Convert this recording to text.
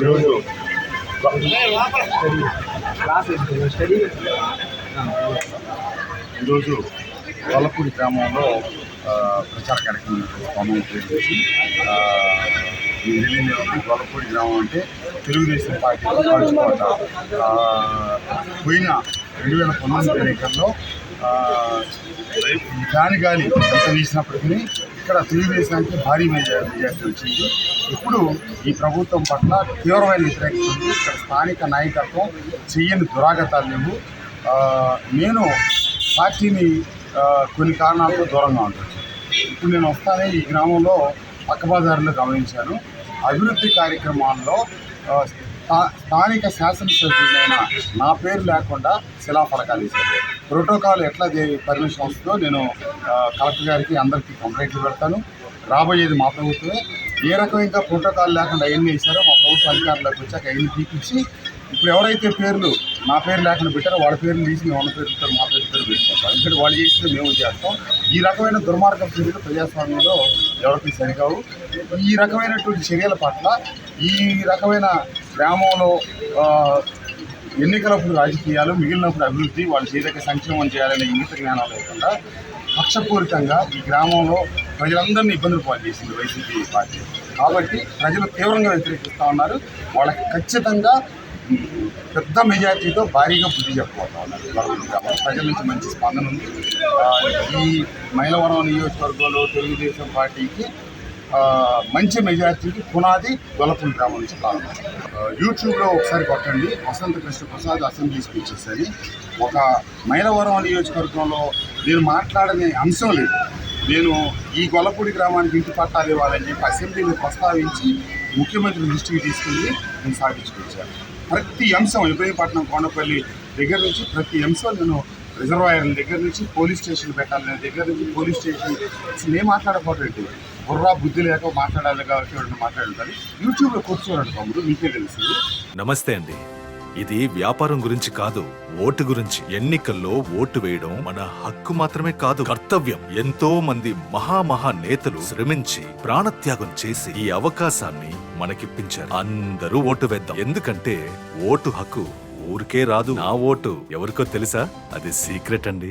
ఈరోజు ఈరోజు గొల్లపూడి గ్రామంలో ప్రచార కార్యక్రమం స్పందన చేసి గొల్లపూడి గ్రామం అంటే తెలుగుదేశం పార్టీ పంచుకోట పోయిన 2019 ఎన్నికల్లో గాలి ఎంత వీసినప్పటికీ ఇక్కడ తెలుగుదేశానికి భారీ మెజార్టీ వచ్చింది. ఇప్పుడు ఈ ప్రభుత్వం పట్ల తీవ్రమైన వ్యతిరేకత ఉంది. ఇక్కడ స్థానిక నాయకత్వం చెయ్యని దురాగతాలు లేవు. నేను పార్టీని కొన్ని కారణాలతో దూరంగా ఉంటాను. ఇప్పుడు నేను వస్తానే ఈ గ్రామంలో పక్కబజారులో గమనించాను. అభివృద్ధి కార్యక్రమాల్లో స్థానిక శాసనసభ్యులైన నా పేరు లేకుండా శిలాఫలకాలు వేశారు. ప్రోటోకాల్ ఎట్లా పర్మిషన్ వస్తుందో నేను కలెక్టర్ గారికి అందరికీ కంప్లైంట్లు పెడతాను. రాబోయేది మా ప్రభుత్వమే. ఏ రకమైన ప్రోటోకాల్ లేకుండా అవన్నీ వేశారో మా ప్రభుత్వ అధికారులకు వచ్చాక అవన్నీ తీపిచ్చి ఇప్పుడు ఎవరైతే పేర్లు నా పేరు లేకుండా పెట్టారో వాళ్ళ పేర్లు తీసి మేము ఉన్న పేరుతో మా పేరు పెట్టుకుంటాం. ఎందుకంటే వాళ్ళు చేస్తే మేము చేస్తాం. ఈ రకమైన దుర్మార్గం చర్యలు ప్రజాస్వామ్యంలో ఎవరికి సరికావు. ఈ రకమైనటువంటి చర్యల పట్ల ఈ రకమైన గ్రామంలో ఎన్నికలప్పుడు రాజకీయాలు, మిగిలినప్పుడు అభివృద్ధి, వాళ్ళు చేయదగ్గ సంక్షేమం చేయాలనే ఇంగిత జ్ఞానం లేకుండా పక్షపూరితంగా ఈ గ్రామంలో ప్రజలందరినీ ఇబ్బందులు పాలు చేసింది వైసీపీ పార్టీ. కాబట్టి ప్రజలు తీవ్రంగా వ్యతిరేకిస్తూ ఉన్నారు. వాళ్ళకి ఖచ్చితంగా పెద్ద మెజార్టీతో భారీగా బుద్ధి చెప్పబోతా ఉన్నారు. ప్రజల నుంచి మంచి స్పందన ఉంది. ఈ మైలవరం నియోజకవర్గంలో తెలుగుదేశం పార్టీకి మంచి మెజార్టీకి పునాది గొల్లపూడి గ్రామం నుంచి ప్రారంభం. యూట్యూబ్లో ఒకసారి కొట్టండి, వసంత కృష్ణ ప్రసాద్ అసెంబ్లీ స్పీచెస్ అని. ఒక మైలవరం నియోజకవర్గంలో నేను మాట్లాడని అంశం లేదు. నేను ఈ గొల్లపూడి గ్రామానికి ఇంటి పట్టాలు ఇవ్వాలని చెప్పి అసెంబ్లీని ప్రస్తావించి ముఖ్యమంత్రి దృష్టికి తీసుకెళ్ళి నేను సాధించుకొచ్చాను. ప్రతి అంశం ఇబ్రహీంపట్నం, కొండపల్లి దగ్గర నుంచి ప్రతి అంశం నేను రిజర్వాయర్ల దగ్గర నుంచి పోలీస్ స్టేషన్ పెట్టాలనే దగ్గర నుంచి పోలీస్ స్టేషన్ నేను మాట్లాడకపోతే బుర్రా బుద్ధి లేక మాట్లాడాలి కాబట్టి మాట్లాడుతారు. యూట్యూబ్లో కూర్చోరండి తమ్ముడు, మీకే తెలుసు. నమస్తే అండి. ఇది వ్యాపారం గురించి కాదు, ఓటు గురించి. ఎన్నికల్లో ఓటు వేయడం మన హక్కు మాత్రమే కాదు, కర్తవ్యం. ఎంతో మంది మహా నేతలు శ్రమించి ప్రాణత్యాగం చేసి ఈ అవకాశాన్ని మనకిప్పించారు. అందరూ ఓటు వేద్దాం. ఎందుకంటే ఓటు హక్కు ఊరికే రాదు. నా ఓటు ఎవరికో తెలుసా? అది సీక్రెట్ అండి.